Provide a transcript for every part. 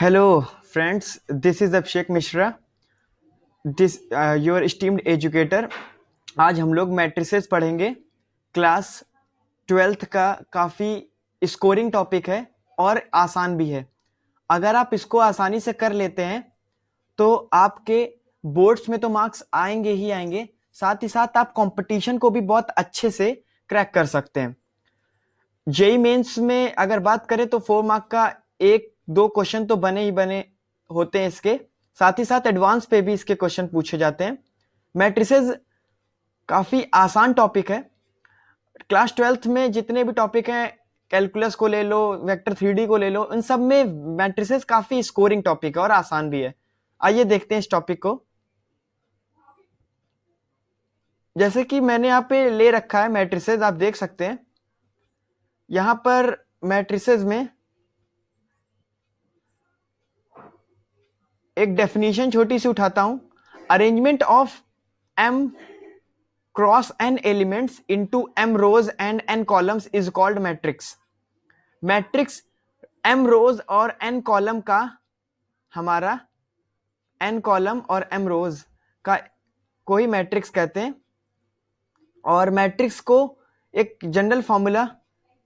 Hello, friends. This is Abhishek Mishra, this your esteemed educator. आज हम लोग matrices पढ़ेंगे। क्लास 12th का काफ़ी स्कोरिंग टॉपिक है और आसान भी है। अगर आप इसको आसानी से कर लेते हैं तो आपके बोर्ड्स में तो मार्क्स आएंगे ही आएंगे, साथ ही साथ आप कंपटीशन को भी बहुत अच्छे से क्रैक कर सकते हैं। जेई मेंस में अगर बात करें तो 4 मार्क का एक दो क्वेश्चन तो बने ही बने होते हैं इसके, साथ ही साथ एडवांस पे भी इसके क्वेश्चन पूछे जाते हैं। मैट्रिसेस काफ़ी आसान टॉपिक है। क्लास 12th में जितने भी टॉपिक हैं, कैलकुलस को ले लो, वेक्टर 3D को ले लो, इन सब में मैट्रिसेस काफ़ी स्कोरिंग टॉपिक है और आसान भी है। आइए देखते हैं इस टॉपिक को। जैसे कि मैंने यहाँ पे ले रखा है मैट्रिसेस, आप देख सकते हैं यहाँ पर मैट्रिसेस में एक डेफिनेशन छोटी सी उठाता हूं। Arrangement of M cross N elements into M rows and N columns is called matrix. Matrix M rows और एन कॉलम का, हमारा एन कॉलम और एम रोज का को ही मैट्रिक्स कहते हैं। और मैट्रिक्स को एक जनरल फॉर्मूला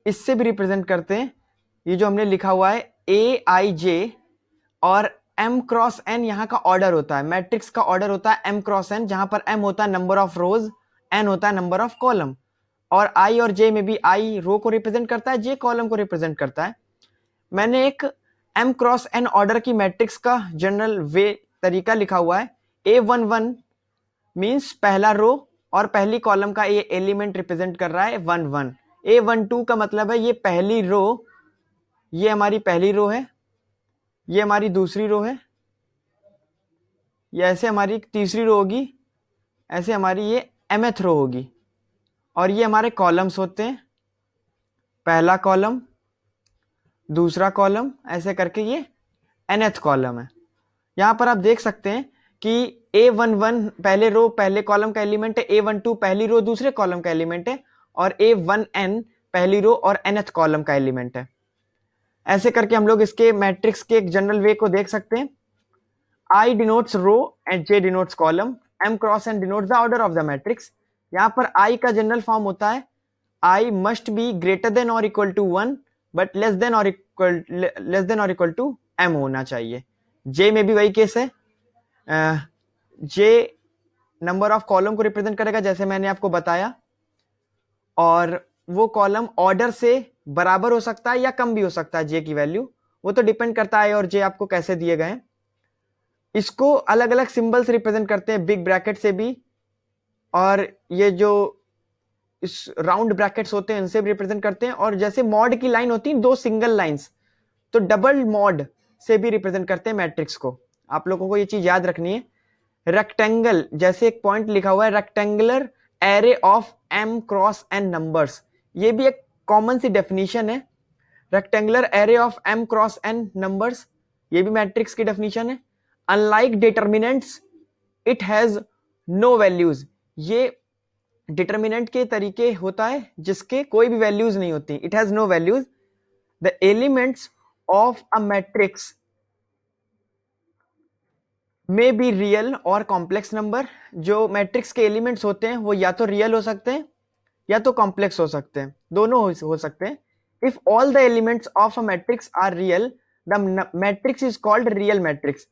इससे भी रिप्रेजेंट करते हैं। ये जो हमने लिखा हुआ है ए आई जे, और m क्रॉस n यहाँ का ऑर्डर होता है। मैट्रिक्स का ऑर्डर होता है m क्रॉस n, जहां पर m होता है नंबर ऑफ रोज, n होता है नंबर ऑफ कॉलम। और i और j में भी i रो को रिप्रेजेंट करता है, j कॉलम को रिप्रेजेंट करता है। मैंने एक m क्रॉस n ऑर्डर की मैट्रिक्स का जनरल वे तरीका लिखा हुआ है। A11 मीन्स पहला रो और पहली कॉलम का ये एलिमेंट रिप्रेजेंट कर रहा है 11। A12 का मतलब है ये पहली रो, ये हमारी पहली रो है, ये हमारी दूसरी रो है, ये ऐसे हमारी तीसरी रो होगी, ऐसे हमारी ये mth रो होगी। और ये हमारे कॉलम्स होते हैं, पहला कॉलम, दूसरा कॉलम, ऐसे करके ये nth कॉलम है। यहाँ पर आप देख सकते हैं कि A11 पहले रो पहले कॉलम का एलिमेंट है, A12 पहली रो दूसरे कॉलम का एलिमेंट है, और A1n पहली रो और nth कॉलम का एलिमेंट है। ऐसे करके हम लोग इसके मैट्रिक्स के एक जनरल वे को देख सकते हैं। I denotes row and J denotes column, M cross N denotes the order of the matrix। यहाँ पर I का जनरल फॉर्म होता है I must be greater than or equal to 1 but less than or equal to M होना चाहिए। J में भी वही केस है। J नंबर ऑफ कॉलम को रिप्रेजेंट करेगा जैसे मैंने आपको बताया, और वो कॉलम ऑर्डर से बराबर हो सकता है या कम भी हो सकता है। J की वैल्यू वो तो डिपेंड करता है और J आपको कैसे दिए गए हैं। इसको अलग अलग सिंबल से रिप्रेजेंट करते हैं, बिग ब्रैकेट से भी, और ये जो इस राउंड ब्रैकेट्स होते हैं इनसे भी रिप्रेजेंट करते हैं। और जैसे मॉड की लाइन होती है, दो सिंगल लाइंस, तो डबल मॉड से भी रिप्रेजेंट करते हैं मैट्रिक्स को। आप लोगों को ये चीज याद रखनी है। रेक्टेंगल, जैसे एक पॉइंट लिखा हुआ है rectangular array of m cross n numbers, ये भी एक कॉमन सी डेफिनेशन है। Rectangular array of m cross n numbers, ये भी मैट्रिक्स की डेफिनेशन है। Unlike determinants it has no values, ये डिटर्मिनेंट के तरीके होता है जिसके कोई भी वैल्यूज नहीं होती। It has no values. The elements of a matrix may be real और कॉम्प्लेक्स नंबर। जो मैट्रिक्स के एलिमेंट्स होते हैं वो या तो रियल हो सकते हैं या तो कॉम्प्लेक्स हो सकते हैं, दोनों हो सकते हैं। If all the elements of a matrix are real, the matrix is called real matrix.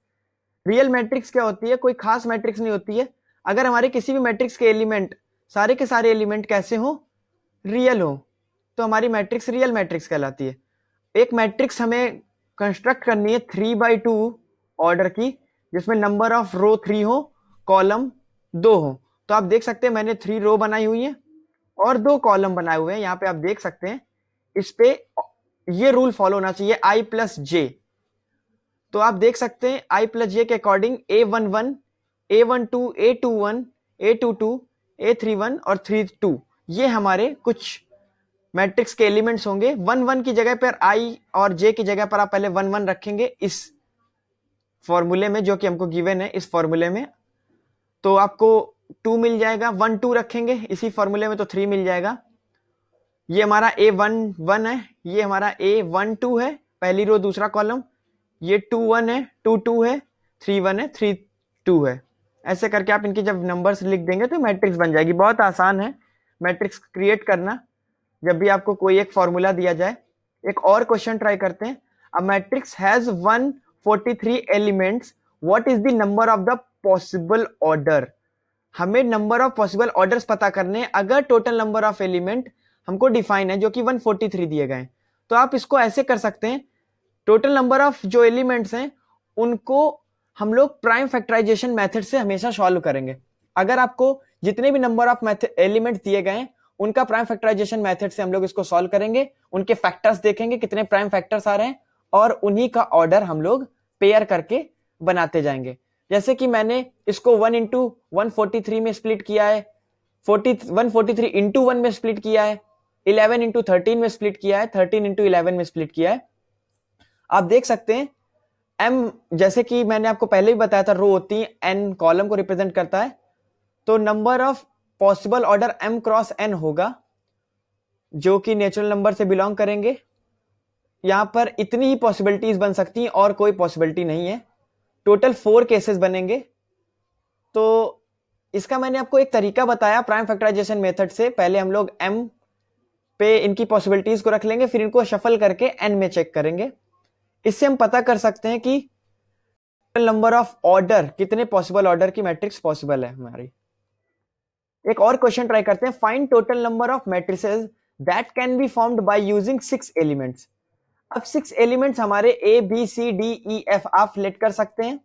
Real matrix क्या होती है? कोई खास मैट्रिक्स नहीं होती है। अगर हमारे किसी भी मैट्रिक्स के एलिमेंट, सारे के सारे एलिमेंट कैसे हो? रियल हो, तो हमारी मैट्रिक्स रियल मैट्रिक्स कहलाती है। एक मैट्रिक्स हमें कंस्ट्रक्ट करनी है 3/2 ऑर्डर की, जिसमें नंबर ऑफ रो 3 हो, कॉलम 2 हो। तो आप देख सकते हैं मैंने 3 रो बनाई हुई है और 2 कॉलम बनाए हुए हैं। यहाँ पे आप देख सकते हैं, इस पे ये रूल फॉलो होना चाहिए, I प्लस जे। तो आप देख सकते हैं I प्लस जे के according A11, A12, A21, A22, A31 और 32, ये हमारे कुछ मैट्रिक्स के एलिमेंट्स होंगे। 1 की जगह पर I और J की जगह पर आप पहले 1 रखेंगे इस फॉर्मूले में, जो कि हमको गिवन है इस फॉर्मूले में, तो आपको 2 मिल जाएगा। 1 2 रखेंगे इसी फॉर्मूले में तो 3 मिल जाएगा। ये हमारा A11 है, ये हमारा A12 है, पहली रो दूसरा कॉलम, ये 2 1 है, 2 2 है, 3 1 है, 3 2 है। ऐसे करके आप इनके जब नंबर्स लिख देंगे तो मैट्रिक्स बन जाएगी। बहुत आसान है मैट्रिक्स क्रिएट करना जब भी आपको कोई एक फॉर्मूला दिया जाए। एक और क्वेश्चन ट्राई करते हैं। A matrix has 143 elements, what is the number of the possible order. हमें नंबर ऑफ पॉसिबल ऑर्डर्स पता करने हैं अगर टोटल नंबर ऑफ एलिमेंट हमको डिफाइन है जो कि 143 दिए गए हैं। तो आप इसको ऐसे कर सकते हैं, टोटल नंबर ऑफ जो एलिमेंट्स हैं उनको हम लोग प्राइम फैक्टराइजेशन मेथड से हमेशा सॉल्व करेंगे। अगर आपको जितने भी नंबर ऑफ एलिमेंट्स दिए गए हैं उनका प्राइम फैक्टराइजेशन मेथड से हम लोग इसको सॉल्व करेंगे, उनके फैक्टर्स देखेंगे कितने प्राइम फैक्टर्स आ रहे हैं और उन्हीं का ऑर्डर हम लोग पेयर करके बनाते जाएंगे। जैसे कि मैंने इसको 1 इंटू 143 में स्प्लिट किया है, 143 इंटू 1 में स्प्लिट किया है, 11 इंटू 13 में स्प्लिट किया है, 13 इंटू 11 में स्प्लिट किया है। आप देख सकते हैं m, जैसे कि मैंने आपको पहले ही बताया था, रो होती है, n कॉलम को रिप्रेजेंट करता है, तो number of possible order m cross n होगा जो कि नेचुरल नंबर से बिलोंग करेंगे। यहां पर इतनी ही पॉसिबिलिटीज बन सकती हैं और कोई पॉसिबिलिटी नहीं है। टोटल 4 केसेस बनेंगे। तो इसका मैंने आपको एक तरीका बताया प्राइम फैक्टराइजेशन मेथड से। पहले हम लोग m पे इनकी पॉसिबिलिटीज को रख लेंगे, फिर इनको शफल करके n में चेक करेंगे। इससे हम पता कर सकते हैं कि टोटल नंबर ऑफ ऑर्डर, कितने पॉसिबल ऑर्डर की मैट्रिक्स पॉसिबल है हमारी। एक और क्वेश्चन ट्राई करते हैं। Find total number of matrices that can be formed by using 6 elements. अब 6 एलिमेंट्स हमारे A B C D E F आप लेट कर सकते हैं।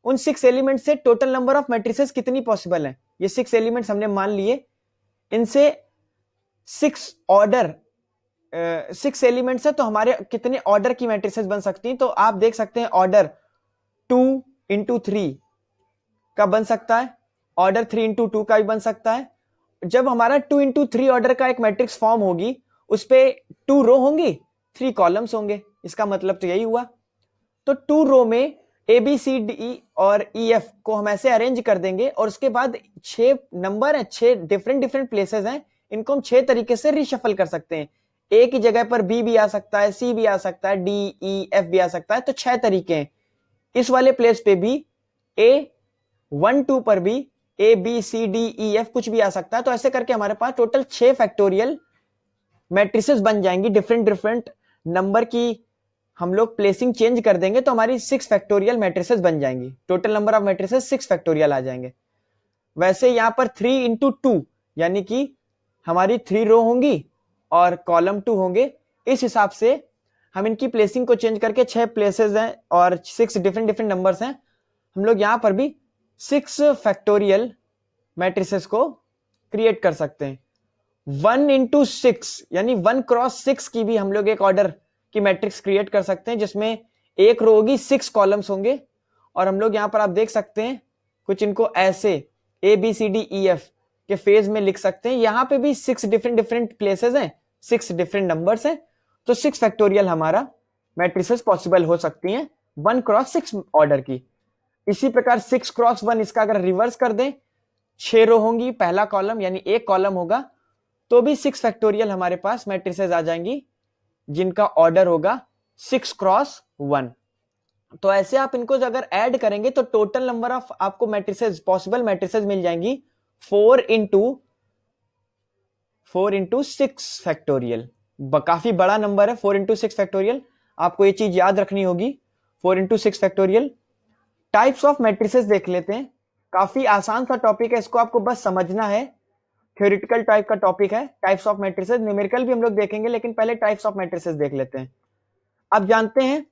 उन 6 एलिमेंट्स से टोटल नंबर ऑफ मैट्रिसेस कितनी पॉसिबल है, ये 6 एलिमेंट्स हमने मान लिए। इनसे 6 ऑर्डर 6 एलिमेंट्स है तो हमारे कितने ऑर्डर की मैट्रिसेस बन सकती हैं। तो आप देख सकते हैं ऑर्डर 2 इंटू 3 का बन सकता है, ऑर्डर 3 इंटू 2 का भी बन सकता है। जब हमारा 2 इंटू 3 ऑर्डर का एक मैट्रिक्स फॉर्म होगी, उस पे 2 रो होंगी, 3 कॉलम्स होंगे। इसका मतलब तो यही हुआ। तो 2 रो में ए बी सी डी और ई एफ को हम ऐसे अरेंज कर देंगे और उसके बाद 6 नंबर है, 6 डिफरेंट प्लेसेस हैं, इनको हम 6 तरीके से रिशफल कर सकते हैं। ए की जगह पर बी भी आ सकता है, सी भी आ सकता है, डी ई एफ भी आ सकता है। तो 6 तरीके हैं। इस वाले प्लेस पे भी ए 1 2 पर भी A B C D E F कुछ भी आ सकता है। तो ऐसे करके हमारे पास टोटल 6 फैक्टोरियल मैट्रिसेस बन जाएंगी। डिफरेंट नंबर की हम लोग प्लेसिंग चेंज कर देंगे तो हमारी 6 फैक्टोरियल मैट्रिसेस बन जाएंगी। Total number of matrices 6 factorial आ जाएंगे। वैसे यहां पर 3 इंटू 2 यानी कि हमारी 3 रो होंगी और कॉलम 2 होंगे। इस हिसाब से हम इनकी प्लेसिंग को चेंज करके 6 प्लेसेस हैं और 6 डिफरेंट नंबर्स हैं। हम लोग यहां पर भी 6 फैक्टोरियल मैट्रिसेस को क्रिएट कर सकते हैं। 1 इंटू 6 यानी 1 क्रॉस 6 की भी हम लोग एक ऑर्डर की मैट्रिक्स क्रिएट कर सकते हैं जिसमें एक रो होगी, 6 कॉलम्स होंगे। और हम लोग यहां पर आप देख सकते हैं कुछ इनको ऐसे A B C D E F के फेज में लिख सकते हैं। यहां पे भी 6 डिफरेंट प्लेसेस हैं, 6 डिफरेंट नंबर्स हैं। तो 6 फैक्टोरियल हमारा मैट्रिसेस पॉसिबल हो सकती हैं 1 क्रॉस 6 ऑर्डर की। इसी प्रकार 6 क्रॉस 1 इसका अगर रिवर्स कर दें, 6 रो होंगी, पहला कॉलम यानी एक कॉलम होगा, तो भी 6 फैक्टोरियल हमारे पास मैट्रिसेस आ जाएंगी जिनका ऑर्डर होगा 6 क्रॉस 1। तो ऐसे आप इनको अगर ऐड करेंगे तो टोटल नंबर ऑफ आपको मैट्रिसेस, पॉसिबल मैट्रिसेस मिल जाएंगी 4 इंटू 6 फैक्टोरियल। काफी बड़ा नंबर है 4 इंटू 6 फैक्टोरियल। आपको ये चीज याद रखनी होगी, 4 into 6 factorial. Types of matrices देख लेते हैं। काफी आसान सा टॉपिक है, इसको आपको बस समझना है। थ्योरेटिकल टाइप का टॉपिक है टाइप्स ऑफ मैट्रिसेस। न्यूमेरिकल भी हम लोग देखेंगे लेकिन पहले टाइप्स ऑफ मैट्रिसेस देख लेते हैं। आप जानते हैं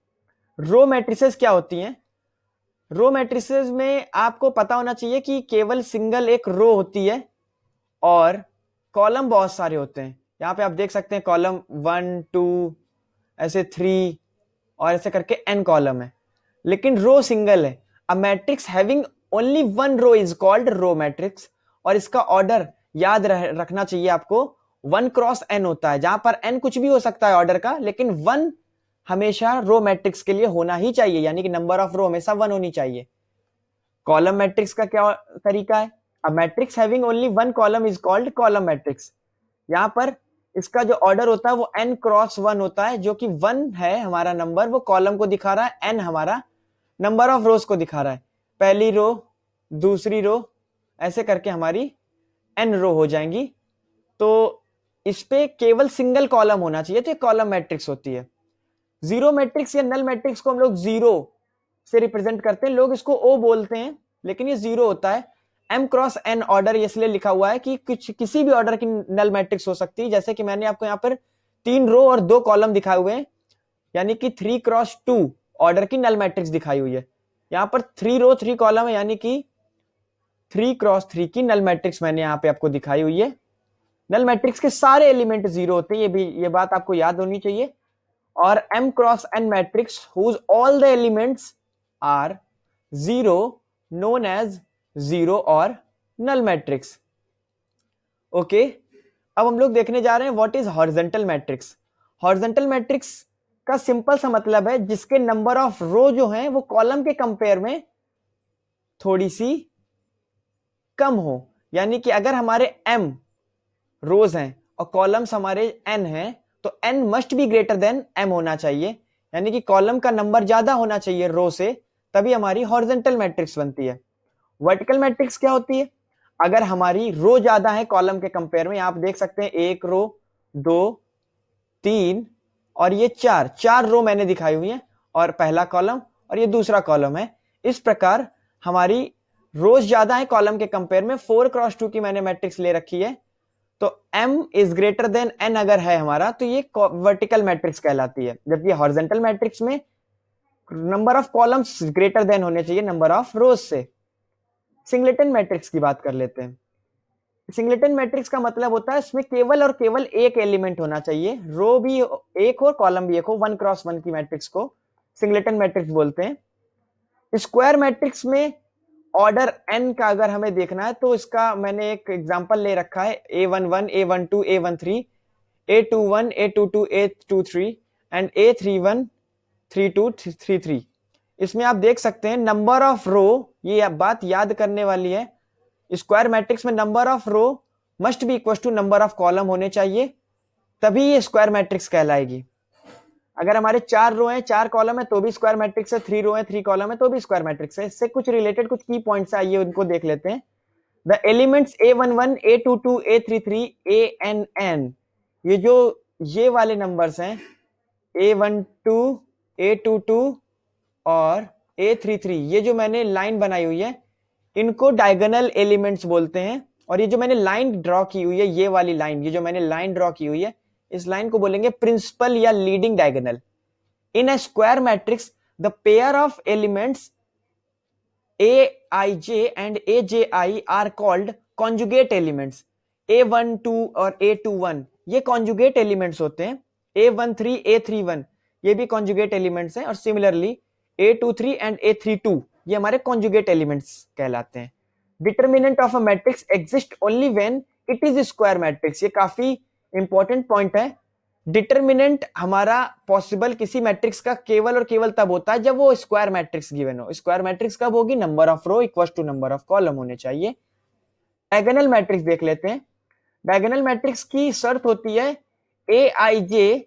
रो मैट्रिसेस क्या होती हैं। रो मैट्रिसेस में आपको पता होना चाहिए कि केवल सिंगल एक रो होती है और कॉलम बहुत सारे होते हैं। यहां पे आप देख सकते हैं कॉलम 1 2 ऐसे 3 और ऐसे करके n कॉलम है, लेकिन रो सिंगल है। A matrix having only 1 row is called row matrix. और इसका ऑर्डर याद रखना चाहिए आपको, 1 क्रॉस n होता है, जहां पर n कुछ भी हो सकता है ऑर्डर का, लेकिन 1 हमेशा रो मैट्रिक्स के लिए होना ही चाहिए, यानी कि नंबर ऑफ रो हमेशा 1 होनी चाहिए। कॉलम मैट्रिक्स का क्या तरीका है? A matrix having only 1 column is called column matrix. यहां पर इसका जो ऑर्डर होता है वो n क्रॉस 1 होता है, जो कि 1 है हमारा नंबर, वो कॉलम को दिखा रहा है, n हमारा नंबर ऑफ रोज को दिखा रहा है। पहली रो, दूसरी रो, ऐसे करके हमारी n रो हो जाएंगी। तो इस पे केवल सिंगल कॉलम होना चाहिए, तो ये कॉलम मैट्रिक्स होती है। जीरो मैट्रिक्स या नल मैट्रिक्स को हम लोग जीरो से रिप्रेजेंट करते हैं, लोग इसको ओ बोलते हैं, लेकिन ये जीरो होता है। m क्रॉस n ऑर्डर इसलिए लिखा हुआ है कि कुछ किसी भी ऑर्डर की नल मैट्रिक्स हो सकती है, जैसे कि मैंने आपको यहाँ पर 3 रो और 2 कॉलम दिखाए हुए हैं, यानी कि 3 क्रॉस 2 ऑर्डर की नल मैट्रिक्स दिखाई हुई है। यहाँ पर 3 रो 3 कॉलम है, यानी कि 3 क्रॉस 3 की नल मैट्रिक्स मैंने यहाँ पे आपको दिखाई हुई है। नल मैट्रिक्स के सारे एलिमेंट जीरो होते हैं, ये बात आपको याद होनी चाहिए। और m cross n matrix whose all the elements are zero known as zero और null मैट्रिक्स। ओके, अब हम लोग देखने जा रहे हैं what is horizontal matrix. Horizontal matrix का सिंपल सा मतलब है जिसके नंबर ऑफ रो जो है वो कॉलम के कंपेयर में थोड़ी सी कम हो, यानी कि अगर हमारे m रोज हैं और कॉलम्स हमारे n हैं, तो n must be greater than m होना चाहिए, यानी कि कॉलम का नंबर ज्यादा होना चाहिए रो से, तभी हमारी हॉरिजॉन्टल मैट्रिक्स बनती है। वर्टिकल मैट्रिक्स क्या होती है? अगर हमारी रो ज्यादा है कॉलम के कंपेयर में, आप देख सकते हैं 1 रो, 2, 3 और ये 4 रो मैंने दिखाई हुई है, और पहला कॉलम और ये दूसरा कॉलम है। इस प्रकार हमारी रोज ज्यादा है कॉलम के कंपेयर में, 4 क्रॉस 2 की मैंने मैट्रिक्स ले रखी है, तो m is greater than n अगर है हमारा, तो ये वर्टिकल मैट्रिक्स कहलाती है। जबकि हॉरिजॉन्टल मैट्रिक्स में number of columns greater than होने चाहिए नंबर ऑफ रोज से। सिंगलेटन मैट्रिक्स की बात कर लेते हैं। सिंगलेटन मैट्रिक्स का मतलब होता है इसमें केवल और केवल एक एलिमेंट होना चाहिए, रो भी एक हो कॉलम भी एक हो, 1 क्रॉस 1 की मैट्रिक्स को सिंगलेटन मैट्रिक्स बोलते हैं। स्क्वायर मैट्रिक्स में ऑर्डर n का अगर हमें देखना है, तो इसका मैंने एक एग्जांपल ले रखा है, a11, a12, a13, a21, a22, a23 and a31, 32, 33। इसमें आप देख सकते हैं नंबर ऑफ रो, ये बात याद करने वाली है, स्क्वायर मैट्रिक्स में number of row must be equal to number of column होने चाहिए, तभी ये स्क्वायर मैट्रिक्स कहलाएगी। अगर हमारे 4 रो हैं 4 कॉलम है तो भी स्क्वायर मैट्रिक्स है, 3 रो है 3 कॉलम है तो भी स्क्वायर मैट्रिक्स है। इससे कुछ रिलेटेड कुछ की पॉइंट्स आइए उनको देख लेते हैं। The elements a11, a22, a33, ann, ये वाले नंबर्स हैं a12, a22 और a33, ये जो मैंने लाइन बनाई हुई है इनको डायगोनल एलिमेंट्स बोलते हैं। और ये जो मैंने लाइन ड्रॉ की हुई है, ये वाली लाइन, ये जो मैंने लाइन ड्रॉ की हुई है, इस लाइन को बोलेंगे प्रिंसिपल या leading diagonal. In a square matrix the pair of elements aij and aji are called conjugate elements। a12 और a21 ये conjugate elements होते हैं, a13, a31 ये भी conjugate elements हैं, और सिमिलरली a23 एंड a32 ये हमारे conjugate elements कहलाते हैं। Determinant of a matrix exist only when it is square matrix, ये काफी इंपॉर्टेंट पॉइंट है। डिटर्मिनेंट हमारा पॉसिबल किसी मैट्रिक्स का केवल और केवल तब होता है जब वो स्क्वायर मैट्रिक्स गिवन हो। स्क्वायर मैट्रिक्स कब होगी? Number of row equal to number of column होने चाहिए। डायगोनल मैट्रिक्स देख लेते हैं। डायगोनल मैट्रिक्स की शर्त होती है ए आई जे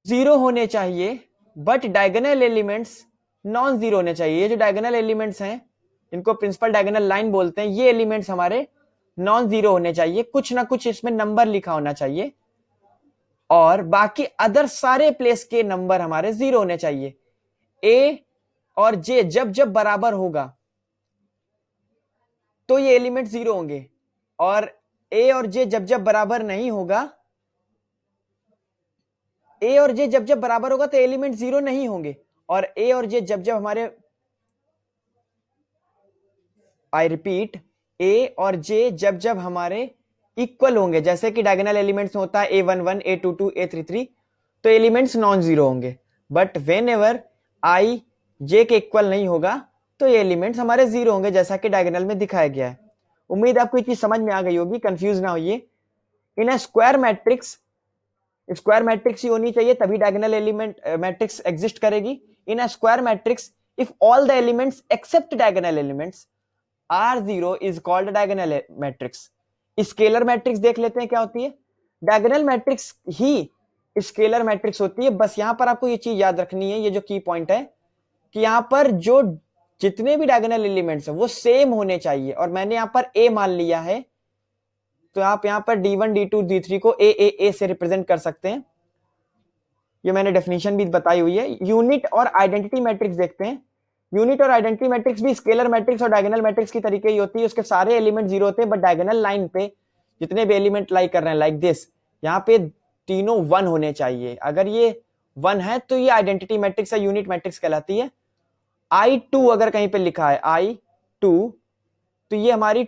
जीरो होने चाहिए, but diagonal elements non zero होने चाहिए। ये जो डायगोनल एलिमेंट्स हैं इनको प्रिंसिपल डायगोनल लाइन बोलते हैं, ये एलिमेंट्स हमारे नॉन जीरो होने चाहिए, कुछ ना कुछ इसमें नंबर लिखा होना चाहिए, और बाकी अदर सारे प्लेस के नंबर हमारे जीरो होने चाहिए। ए और जे जब जब बराबर होगा तो ये एलिमेंट जीरो होंगे, और ए और जे जब जब बराबर नहीं होगा, ए और जे जब जब बराबर होगा तो एलिमेंट जीरो नहीं होंगे, और ए और जे जब जब हमारे, आई रिपीट, ए और जे जब जब हमारे इक्वल होंगे, जैसे कि डायगोनल एलिमेंट्स में होता है a11, a22, a33, तो एलिमेंट्स नॉन जीरो होंगे। बट वेन एवर आई जे के इक्वल नहीं होगा तो ये एलिमेंट्स हमारे जीरो होंगे, जैसा कि डायगोनल में दिखाया गया है। उम्मीद आपको ये चीज समझ में आ गई होगी, कंफ्यूज ना होइए। In a square matrix, square matrix ही होनी चाहिए तभी डायगोनल एलिमेंट मैट्रिक्स एग्जिस्ट करेगी। In a square matrix if all the elements except diagonal elements are zero is called diagonal matrix. Scalar matrix देख लेते हैं क्या होती है। डायगोनल मैट्रिक्स ही स्केलर मैट्रिक्स होती है। बस यहां पर आपको ये चीज याद रखनी है, ये जो की पॉइंट है कि यहां पर जो जितने भी डायगोनल एलिमेंट्स हैं वो सेम होने चाहिए, और मैंने यहां पर ए मान लिया है, तो आप यहां पर D1 D2 D3 को ए से रिप्रेजेंट कर सकते हैं। ये मैंने डेफिनेशन भी बताई हुई है। यूनिट और आइडेंटिटी मैट्रिक्स देखते हैं। यूनिट और आइडेंटिटी मैट्रिक्स भी स्केलर मैट्रिक्स और डायगोनल मैट्रिक्स की तरीके ही होती है, उसके सारे एलिमेंट जीरो होते हैं, बट डायगोनल लाइन पे जितने भी एलिमेंट लाई कर रहे हैं लाइक दिस, यहाँ पे तीनों वन होने चाहिए। अगर ये वन है तो ये आइडेंटिटी मैट्रिक्स या यूनिट मैट्रिक्स कहलाती है। I2 अगर कहीं पे लिखा है I2, तो ये हमारी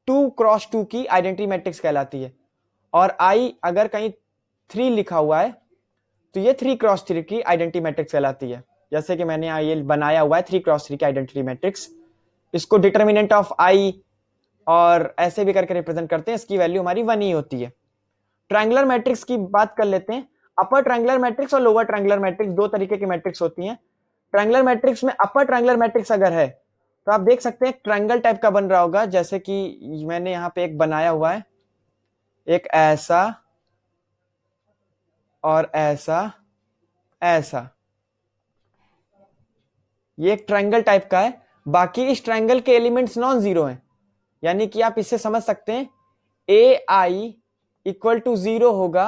2x2 की आइडेंटिटी मैट्रिक्स कहलाती है। और I अगर कहीं 3 लिखा हुआ है तो ये 3x3 की आइडेंटिटी मैट्रिक्स कहलाती है। जैसे कि मैंने ये बनाया हुआ है 3x3 की आइडेंटिटी मैट्रिक्स, इसको डिटर्मिनेंट ऑफ I और ऐसे भी करके रिप्रेजेंट करते हैं, इसकी वैल्यू हमारी 1 ही होती है। ट्रायंगुलर मैट्रिक्स की बात कर लेते हैं। अपर ट्रायंगुलर मैट्रिक्स और लोअर ट्रायंगुलर मैट्रिक्स दो तरीके की मैट्रिक्स होती हैं। ट्रायंगुलर मैट्रिक्स में अपर ट्रायंगुलर मैट्रिक्स अगर है तो आप देख सकते हैं ट्रायंगल टाइप का बन रहा होगा, जैसे कि मैंने यहाँ पे एक बनाया हुआ है, एक ऐसा और ऐसा ऐसा, ये एक ट्रायंगल टाइप का है। बाकी इस ट्रायंगल के एलिमेंट्स नॉन जीरो हैं, यानी कि आप इससे समझ सकते हैं AI इक्वल टू 0 होगा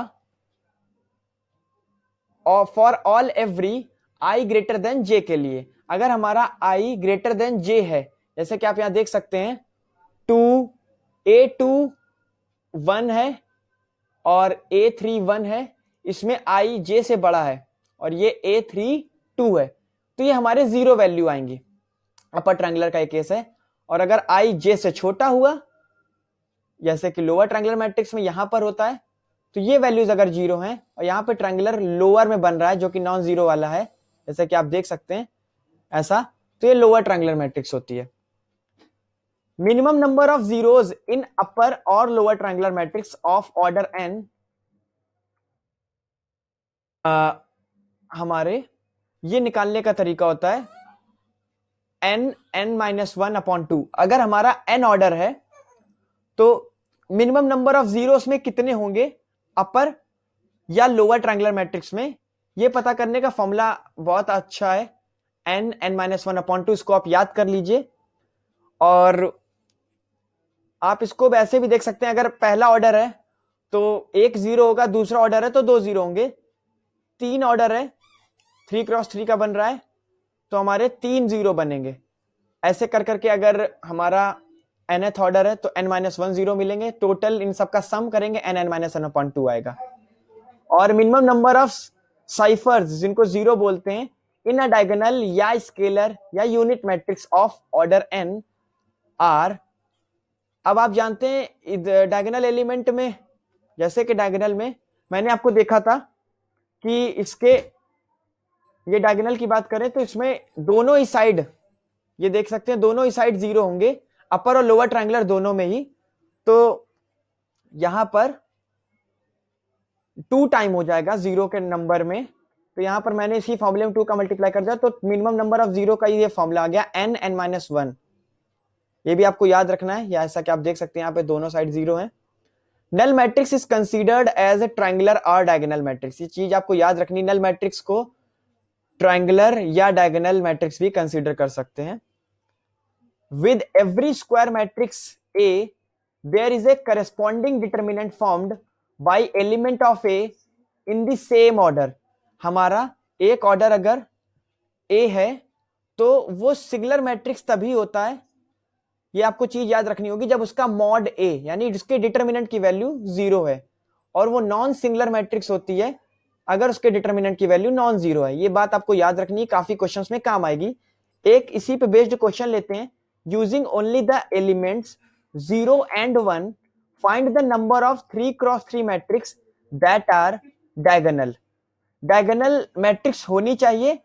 और for all every I greater than J के लिए। अगर हमारा I ग्रेटर देन J है, जैसे कि आप यहां देख सकते हैं A2 1 है और A3 1 है, इसमें I J से बड़ा है और ये A3 2 है, तो ये हमारे जीरो वैल्यू आएंगी। अपर ट्रायंगुलर का एक केस है। और अगर I J से छोटा हुआ, जैसे कि लोअर ट्रायंगुलर मैट्रिक्स में यहां पर होता है, तो ये वैल्यूज अगर जीरो हैं और यहां पे ट्रायंगुलर लोअर में बन रहा है जो कि नॉन जीरो वाला है, जैसे कि आप देख सकते हैं ऐसा, तो ये लोअर ट्रायंगुलर मैट्रिक्स होती है। Minimum number of zeros in upper और lower triangular matrix of order n हमारे ये निकालने का तरीका होता है n-1/2। अगर हमारा n ऑर्डर है तो मिनिमम नंबर ऑफ जीरोस में कितने होंगे अपर या लोअर ट्रायंगुलर मैट्रिक्स में, ये पता करने का फॉर्मूला बहुत अच्छा है, n-1/2। इसको आप याद कर लीजिए। और आप इसको वैसे भी देख सकते हैं, अगर पहला ऑर्डर है तो एक जीरो होगा, दूसरा ऑर्डर है तो दो जीरो होंगे, तीन ऑर्डर है 3x3 का बन रहा है तो हमारे 3 जीरो बनेंगे। ऐसे कर करके अगर हमारा nth ऑर्डर है तो n-1 जीरो मिलेंगे, टोटल इन सबका सम करेंगे n-1/2 आएगा। और मिनिमम नंबर ऑफ साइफर्स जिनको जीरो बोलते हैं इन अ डायगोनल या स्केलर या unit matrix of order n are. अब आप जानते हैं डायगोनल एलिमेंट में, जैसे कि डायगोनल में मैंने आपको देखा था कि इसके ये डायगोनल की बात करें तो इसमें दोनों ही साइड, ये देख सकते हैं दोनों ही साइड जीरो होंगे, अपर और लोअर ट्रायंगुलर दोनों में ही। तो यहां पर 2 टाइम हो जाएगा जीरो के नंबर में, तो यहां पर मैंने इसी फॉर्मूले में 2 का मल्टीप्लाई कर दिया, तो मिनिमम नंबर ऑफ जीरो का ये फॉर्मूला आ गया n-1। ये भी आपको याद रखना है, या ऐसा कि आप देख सकते हैं यहाँ पे दोनों साइड जीरो हैं। Null matrix is considered as a triangular और डायगोनल मैट्रिक्स, ये चीज आपको याद रखनी। नल मैट्रिक्स को ट्रायंगुलर या डायगोनल मैट्रिक्स भी कंसीडर कर सकते हैं। With every square matrix A there is a corresponding determinant formed by element of A in the same order। हमारा एक ऑर्डर अगर A है तो वो सिंगुलर मैट्रिक्स तभी होता है, ये आपको चीज याद रखनी होगी, जब उसका मॉड A यानी जिसके डिटर्मिनेंट की वैल्यू जीरो है, और वो नॉन सिंगुलर मैट्रिक्स होती है अगर उसके डिटर्मिनेंट की वैल्यू नॉन जीरो है। ये बात आपको याद रखनी है, काफी क्वेश्चंस में काम आएगी। एक इसी पे बेस्ड क्वेश्चन लेते हैं। Using only the elements 0 and 1 find the number of 3x3 matrix that are diagonal. Diagonal matrix होनी चाहिए,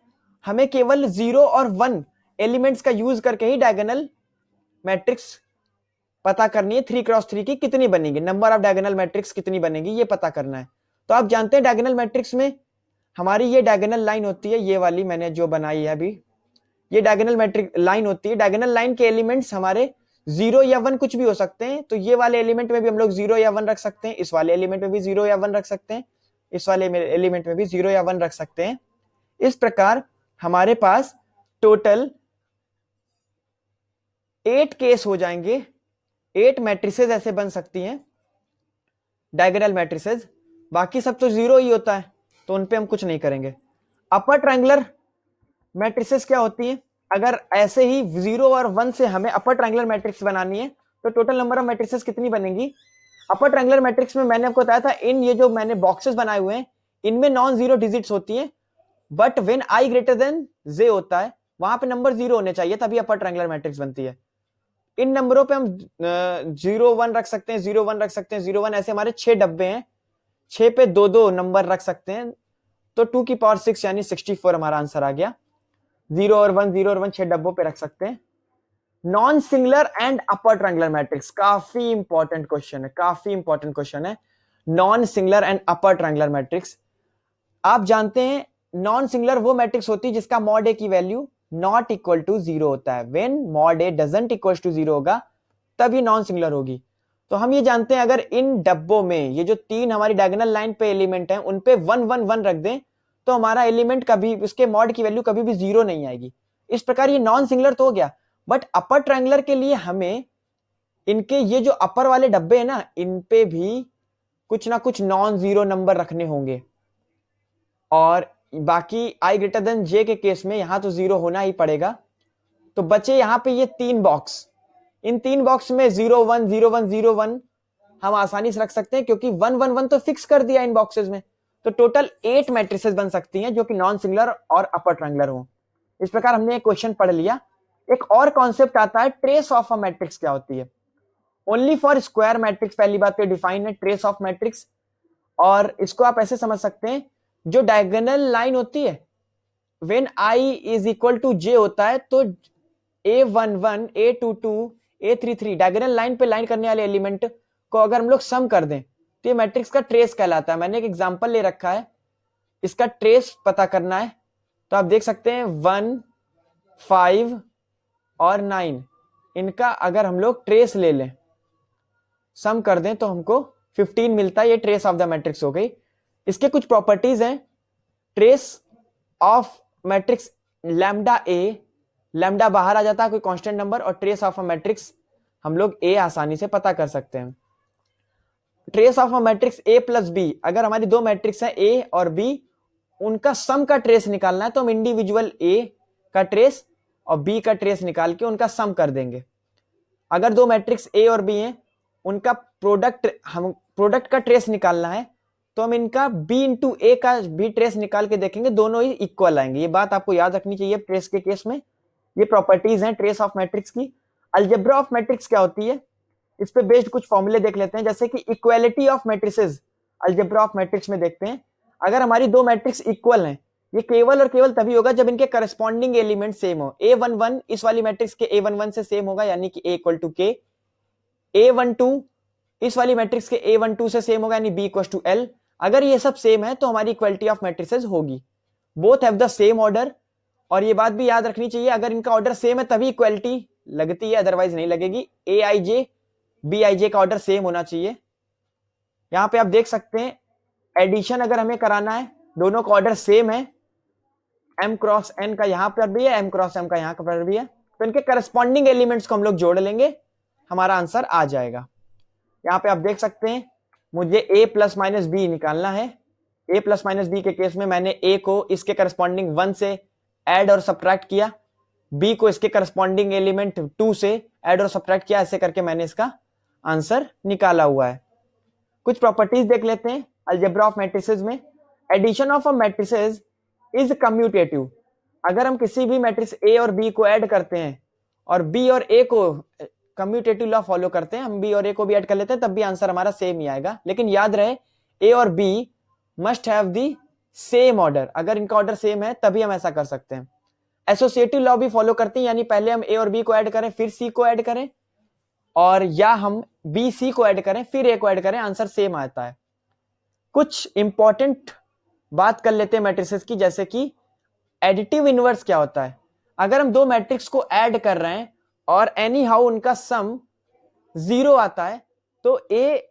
हमें केवल 0 और 1 एलिमेंट्स का यूज करके ही डायगोनल मैट्रिक्स पता करनी है। 3x3 की कितनी बनेगी, नंबर ऑफ डायगोनल मैट्रिक्स कितनी बनेगी ये पता करना है। तो आप जानते हैं डायगोनल मैट्रिक्स में हमारी ये डायगोनल लाइन होती है, ये वाली मैंने जो बनाई है अभी, ये डायगोनल मैट्रिक्स लाइन होती है। डायगोनल लाइन के एलिमेंट्स हमारे जीरो या वन कुछ भी हो सकते हैं, तो ये वाले एलिमेंट में भी हम लोग जीरो या वन रख सकते हैं, इस वाले एलिमेंट में भी जीरो या वन रख सकते हैं, इस वाले एलिमेंट में भी जीरो या वन रख सकते हैं। इस प्रकार हमारे पास टोटल 8 केस हो जाएंगे, 8 मैट्रिसेस ऐसे बन सकती हैं डायगोनल मैट्रिसेस। बाकी सब तो जीरो ही होता है, तो उन पे हम कुछ नहीं करेंगे। अपर ट्रायंगुलर मैट्रिसेस क्या होती हैं? अगर ऐसे ही 0 और 1 से हमें अपर ट्रायंगुलर मैट्रिक्स बनानी है, तो टोटल नंबर ऑफ मैट्रिसेस कितनी बनेंगी? अपर ट्रायंगुलर मैट्रिक्स में मैंने आपको बताया था, इन ये जो मैंने बॉक्सेस बनाए हुए हैं, इनमें नॉन जीरो डिजिट्स होती हैं, but when I greater than J होता है, वहां पे नंबर जीरो होने चाहिए, तभी अपर ट्रायंगुलर मैट्रिक्स बनती है। इन नंबरों पे हम 0 1 रख सकते हैं, 0 1 रख सकते हैं, 0 1, ऐसे हमारे 6 डब्बे हैं, 6 पे 2 2 नंबर रख सकते हैं, तो 2 की पावर 6 यानी 64 हमारा आंसर आ गया। 0 और 1, 0 और 1 6 डब्बों पे रख सकते हैं। Non singular and upper triangular matrix, काफी इंपॉर्टेंट क्वेश्चन है, काफी इंपॉर्टेंट क्वेश्चन है। Non singular and upper triangular matrix, आप जानते हैं नॉन सिंगुलर वो मैट्रिक्स होती है जिसका मॉड ए की value not equal to zero होता है। When mod A doesn't equal to zero होगा, तब ये नॉन सिंगुलर होगी। तो हम ये जानते हैं, अगर इन डब्बों में ये जो 3 हमारी डायगोनल लाइन पे एलिमेंट हैं, उन पे 1 1 1 रख दें, तो हमारा एलिमेंट कभी, उसके मॉड की वैल्यू कभी भी जीरो नहीं आएगी। इस प्रकार ये नॉन सिंगुलर तो हो गया। बट अपर ट्रायंगुलर के लिए हमें इनके ये जो अपर वाले डब्बे हैं ना, इन पे भी कुछ ना कुछ नॉन जीरो नंबर रखने होंगे, और बाकी आई ग्रेटर देन जे के केस में यहां तो जीरो होना ही पड़ेगा। तो बचे यहां पे ये 3 बॉक्स, इन 3 बॉक्स में 0 1 0 1 0 1 हम आसानी से रख सकते हैं, क्योंकि 1 1 1 तो फिक्स कर दिया इन बॉक्सेस में। तो टोटल 8 मैट्रिसेस बन सकती हैं जो कि नॉन सिंगुलर और अपर ट्रायंगुलर हो। इस प्रकार हमने एक क्वेश्चन पढ़ लिया। एक और कॉन्सेप्ट आता है, ट्रेस ऑफ अ मैट्रिक्स क्या होती है? ओनली फॉर स्क्वायर मैट्रिक्स पहली बात तो डिफाइन है ट्रेस ऑफ मैट्रिक्स, और इसको आप ऐसे समझ सकते हैं, जो डायगोनल लाइन होती है, when I is equal to J होता है, तो A11 A22 A33 diagonal line पे लाइन करने वाले एलिमेंट को अगर हम लोग सम कर दें, तो ये मैट्रिक्स का ट्रेस कहलाता है। मैंने एक एग्जांपल ले रखा है, इसका ट्रेस पता करना है, तो आप देख सकते हैं 1 5 और 9, इनका अगर हम लोग ट्रेस ले लें, सम कर दें, तो हमको 15 मिलता है। ये ट्रेस ऑफ द मैट्रिक्स हो गई। इसके कुछ प्रॉपर्टीज हैं। Trace of matrix lambda A, lambda बाहर आ जाता है कोई कांस्टेंट नंबर, और ट्रेस ऑफ अ मैट्रिक्स हम लोग ए आसानी से पता कर सकते हैं। Trace of a matrix A plus B, अगर हमारी दो मैट्रिक्स हैं ए और बी, उनका सम का ट्रेस निकालना है, तो हम इंडिविजुअल ए का ट्रेस और बी का ट्रेस निकाल के उनका सम कर देंगे। अगर दो मैट्रिक्स ए और बी हैं, उनका प्रोडक्ट, हम प्रोडक्ट का ट्रेस निकालना है, तो हम इनका बी इंटू ए का भी ट्रेस निकाल के देखेंगे, दोनों ही इक्वल आएंगे। ये बात आपको याद रखनी चाहिए ट्रेस के केस में। ये प्रॉपर्टीज हैं ट्रेस ऑफ मैट्रिक्स की। अलजेब्रा ऑफ मैट्रिक्स क्या होती है, इस पे बेस्ड कुछ फॉर्मूले देख लेते हैं, जैसे कि equality of matrices algebra of matrix में देखते हैं। अगर हमारी दो मैट्रिक्स इक्वल हैं, ये केवल और केवल तभी होगा जब इनके करस्पॉन्डिंग एलिमेंट सेम हो। A11 इस वाली मैट्रिक्स के A11 से सेम होगा, यानी कि A equal to K। A12 इस वाली मैट्रिक्स के A12 से सेम होगा, यानी B इक्वल टू L। अगर ये सब सेम है, तो हमारी इक्वालिटी ऑफ मैट्रिसेस होगी। Both have the same order, और ये बात भी याद रखनी चाहिए, अगर इनका ऑर्डर सेम है तभी इक्वालिटी लगती है, अदरवाइज नहीं लगेगी। Aij Bij का ऑर्डर सेम होना चाहिए। यहां पे आप देख सकते हैं, एडिशन अगर हमें कराना है, दोनों का ऑर्डर सेम है, m क्रॉस n का यहां पर भी है, m क्रॉस m का यहां पर भी है, तो इनके करस्पॉन्डिंग एलिमेंट्स को हम लोग जोड़ लेंगे, हमारा आंसर आ जाएगा। यहां पे आप देख सकते हैं, मुझे a प्लस माइनस बी निकालना है। a प्लस माइनस बी के केस में मैंने a को इसके करस्पॉन्डिंग 1 से ऐड और सब्ट्रैक्ट किया, b को इसके करस्पॉन्डिंग एलिमेंट 2 से ऐड और सब्ट्रैक्ट किया, ऐसे करके मैंने इसका आंसर निकाला हुआ है। कुछ प्रॉपर्टीज देख लेते हैं अलजेब्रा ऑफ मैट्रिसेस में। Addition of a matrices is commutative. अगर हम किसी भी मैट्रिक्स ए और बी को ऐड करते हैं, और बी और ए को कम्यूटेटिव लॉ फॉलो करते हैं, हम बी और ए को भी ऐड कर लेते हैं, तब भी आंसर हमारा सेम ही आएगा। लेकिन याद रहे, ए और B must have the same order, अगर इनका ऑर्डर सेम है तभी हम ऐसा कर सकते हैं। एसोसिएटिव लॉ भी फॉलो करते हैं, यानी पहले हम ए और बी को ऐड करें, फिर सी को ऐड करें, और या हम बी सी को ऐड करें फिर ए को ऐड करें, आंसर सेम आता है। कुछ इंपॉर्टेंट बात कर लेते हैं मैट्रिसेस की, जैसे कि एडिटिव इनवर्स क्या होता है। अगर हम दो मैट्रिक्स को ऐड कर रहे हैं, और एनी हाउ उनका सम 0 आता है, तो ए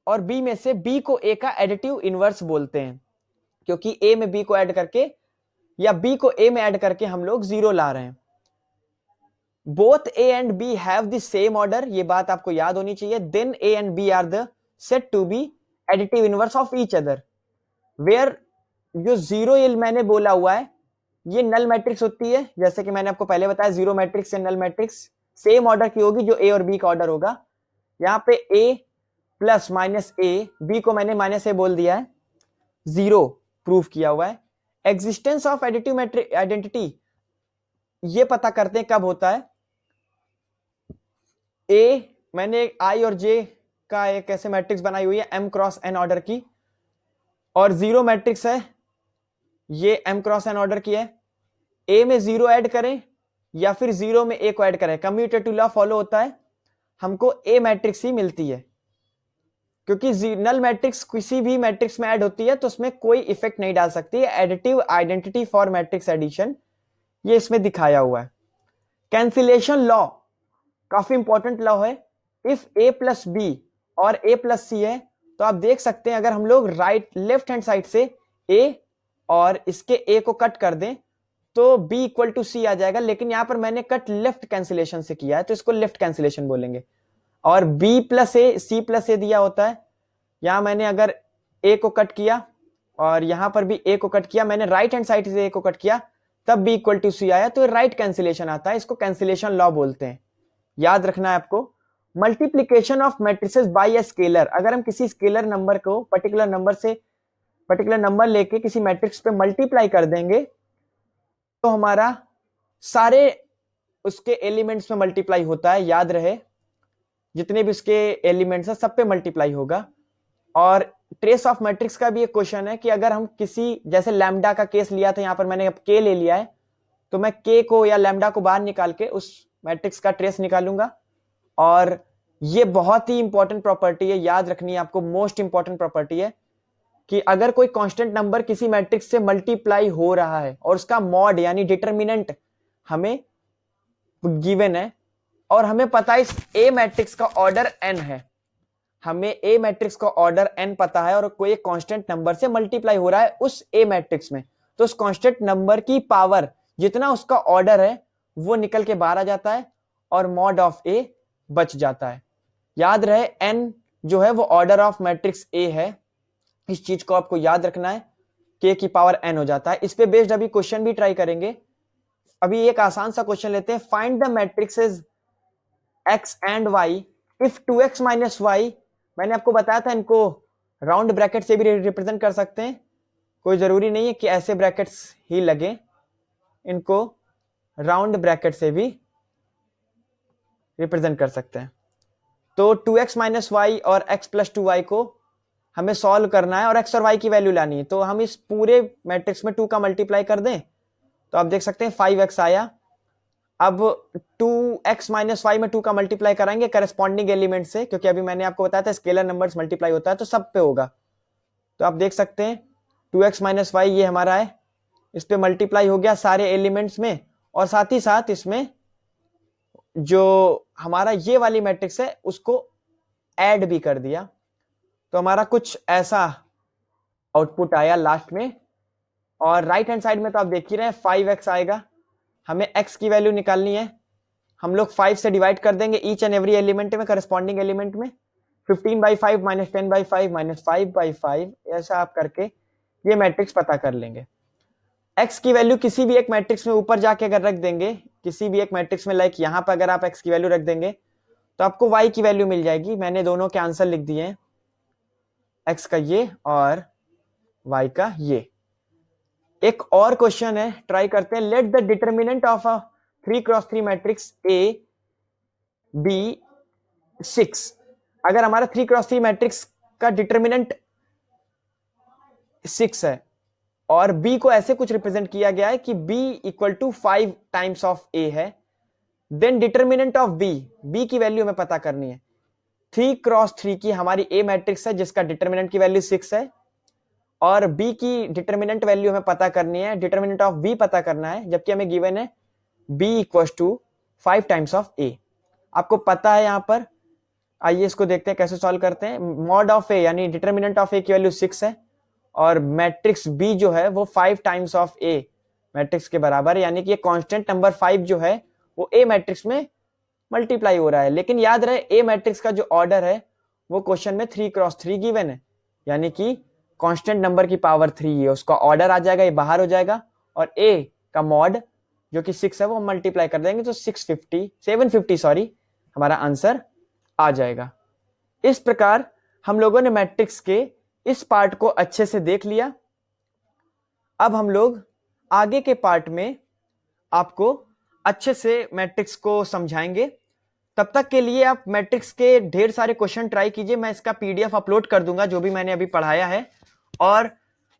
और बी में से बी को ए का एडिटिव इनवर्स बोलते हैं, क्योंकि ए में बी को ऐड करके या बी को ए में ऐड करके हम लोग 0 ला रहे हैं। Both A and B have the same order, ये बात आपको याद होनी चाहिए। Then A and B are the said to be additive inverse of each other, where जो 0 ये मैंने बोला हुआ है ये नल मैट्रिक्स होती है, जैसे कि मैंने आपको पहले बताया 0 मैट्रिक्स या नल मैट्रिक्स सेम ऑर्डर की होगी जो ए और बी का ऑर्डर होगा। यहाँ पे ए प्लस माइनस ए, बी को मैंने माइनस ए बोल दिया है, 0 प्रूव किया हुआ है। Existence of additive matrix identity ये पता करते हैं कब होता है। ए मैंने आई और जे का एक ऐसे मैट्रिक्स बनाई हुई है एम क्रॉस एन ऑर्डर की, और 0 मैट्रिक्स है ये एम क्रॉस एन ऑर्डर की है। ए में 0 ऐड करें या फिर 0 में ए को ऐड करें, कम्यूटेटिव लॉ फॉलो होता है, हमको ए मैट्रिक्स ही मिलती है, क्योंकि नल मैट्रिक्स किसी भी मैट्रिक्स में ऐड होती है तो उसमें कोई इफेक्ट नहीं डाल सकती है। Additive identity for matrix addition ये इसमें दिखाया हुआ है। कैंसिलेशन लॉ काफी इंपॉर्टेंट लॉ है। इफ ए प्लस बी और ए प्लस सी है तो आप देख सकते हैं अगर हम लोग लेफ्ट हैंड साइड से ए और इसके ए को कट कर दें तो बी इक्वल टू सी आ जाएगा, लेकिन यहां पर मैंने कट लेफ्ट कैंसिलेशन से किया है तो इसको लेफ्ट कैंसिलेशन बोलेंगे। और बी प्लस ए सी प्लस ए दिया होता है, यहां मैंने अगर ए को कट किया और यहां पर भी ए को कट किया, मैंने राइट हैंड साइड से ए को कट किया तब बी इक्वल टू सी आया, तो राइट कैंसिलेशन आता है, इसको कैंसिलेशन लॉ बोलते हैं। याद रखना है आपको। Multiplication of matrices by a scalar, अगर हम किसी स्केलर नंबर को पर्टिकुलर नंबर लेके किसी मैट्रिक्स पे मल्टीप्लाई कर देंगे तो हमारा सारे उसके एलिमेंट्स में मल्टीप्लाई होता है, याद रहे जितने भी उसके एलिमेंट्स हैं सब पे मल्टीप्लाई होगा। और ट्रेस ऑफ मैट्रिक्स का भी एक क्वेश्चन है कि अगर हम किसी जैसे लैम्डा का केस लिया था, यहां पर मैंने अब के ले लिया है तो मैं के को या लैम्डा को बाहर निकाल के उस मैट्रिक्स का ट्रेस निकालूंगा। और ये बहुत ही इंपॉर्टेंट प्रॉपर्टी है, याद रखनी है आपको, मोस्ट इंपॉर्टेंट प्रॉपर्टी है कि अगर कोई कांस्टेंट नंबर किसी मैट्रिक्स से मल्टीप्लाई हो रहा है और उसका मॉड यानी डिटरमिनेंट हमें गिवन है और हमें पता है इस ए मैट्रिक्स का ऑर्डर एन है, हमें ए मैट्रिक्स का ऑर्डर एन पता है और कोई एक कांस्टेंट नंबर से मल्टीप्लाई हो रहा है उस ए मैट्रिक्स में, तो उस कांस्टेंट नंबर की पावर जितना उसका ऑर्डर है वो निकल के बाहर आ जाता है और मॉड ऑफ ए बच जाता है। याद रहे एन जो है वो ऑर्डर ऑफ मैट्रिक्स ए है, इस चीज को आपको याद रखना है, के की पावर एन हो जाता है। इस पे बेस्ड अभी क्वेश्चन भी ट्राई करेंगे। अभी एक आसान सा क्वेश्चन लेते हैं, find the matrices X and Y if 2x minus Y. मैंने आपको बताया था इनको राउंड ब्रैकेट से भी रिप्रेजेंट कर सकते हैं, कोई जरूरी नहीं है कि ऐसे ब्रैकेट्स ही लगे, इनको राउंड ब्रैकेट से भी रिप्रेजेंट कर सकते हैं। तो 2x माइनस वाई और x प्लस 2y को हमें सॉल्व करना है और x और y की वैल्यू लानी है, तो हम इस पूरे मैट्रिक्स में 2 का मल्टीप्लाई कर दें तो आप देख सकते हैं 5x आया। अब 2x माइनस वाई में 2 का मल्टीप्लाई कराएंगे करस्पॉन्डिंग एलिमेंट से, क्योंकि अभी मैंने आपको बताया था स्केलर नंबर्स मल्टीप्लाई होता है तो सब पे होगा, तो आप देख सकते हैं 2x माइनस वाई ये हमारा है, इस पे मल्टीप्लाई हो गया सारे एलिमेंट्स में, और साथ ही साथ इसमें जो हमारा ये वाली मैट्रिक्स है उसको ऐड भी कर दिया, तो हमारा कुछ ऐसा आउटपुट आया लास्ट में। और राइट हैंड साइड में तो आप देख ही रहे हैं 5x आएगा, हमें x की वैल्यू निकालनी है, हम लोग 5 से डिवाइड कर देंगे ईच एंड एवरी एलिमेंट में, करस्पॉन्डिंग एलिमेंट में 15/5 माइनस 10/5 माइनस 5/5, ऐसा आप करके ये मैट्रिक्स पता कर लेंगे। x की वैल्यू किसी भी एक मैट्रिक्स में ऊपर जाके अगर रख देंगे, किसी भी एक मैट्रिक्स में लाइक यहाँ पर अगर आप x की वैल्यू रख देंगे तो आपको y की वैल्यू मिल जाएगी। मैंने दोनों के आंसर लिख दिए हैं, x का ये और y का ये। एक और क्वेश्चन है, ट्राई करते हैं। Let the determinant of a 3x3 matrix A B 6। अगर हमारा 3x3 मैट्रिक्स का डिटरमिनेंट 6 है और B को ऐसे कुछ रिप्रेजेंट किया गया है कि B equal to 5 times of A है, देन डिटरमिनेंट ऑफ B की वैल्यू हमें पता करनी है। 3x3 की हमारी A मैट्रिक्स है जिसका डिटरमिनेंट की वैल्यू 6 है, और B की डिटरमिनेंट वैल्यू हमें पता करनी है, डिटरमिनेंट ऑफ B पता करना है, जबकि हमें गिवन है B equal to 5 times of A. आपको पता है यहाँ पर, आइए इसको देखते हैं कैसे सॉल्व करते हैं। मॉड ऑफ ए यानी डिटर्मिनेंट ऑफ ए की वैल्यू 6 है और मैट्रिक्स बी जो है वो 5 टाइम्स ऑफ ए मैट्रिक्स के बराबर है, यानी कि ये कांस्टेंट नंबर 5 जो है वो ए मैट्रिक्स में मल्टीप्लाई हो रहा है। लेकिन याद रहे ए मैट्रिक्स का जो ऑर्डर है वो क्वेश्चन में 3x3 गिवन है, यानी कि कांस्टेंट नंबर की पावर 3 है, उसका ऑर्डर आ जाएगा, ये बाहर हो जाएगा और ए का मॉड जो कि 6 है वो मल्टीप्लाई कर देंगे तो 750 हमारा आंसर आ जाएगा। इस प्रकार हम लोगों ने मैट्रिक्स के इस पार्ट को अच्छे से देख लिया। अब हम लोग आगे के पार्ट में आपको अच्छे से मैट्रिक्स को समझाएंगे। तब तक के लिए आप मैट्रिक्स के ढेर सारे क्वेश्चन ट्राई कीजिए, मैं इसका पीडीएफ अपलोड कर दूंगा जो भी मैंने अभी पढ़ाया है, और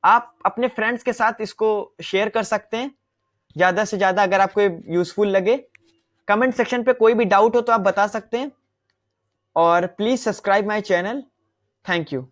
आप अपने फ्रेंड्स के साथ इसको शेयर कर सकते हैं ज्यादा से ज्यादा अगर आपको यूजफुल लगे। कमेंट सेक्शन पे कोई भी डाउट हो तो आप बता सकते हैं और please subscribe my channel. Thank you.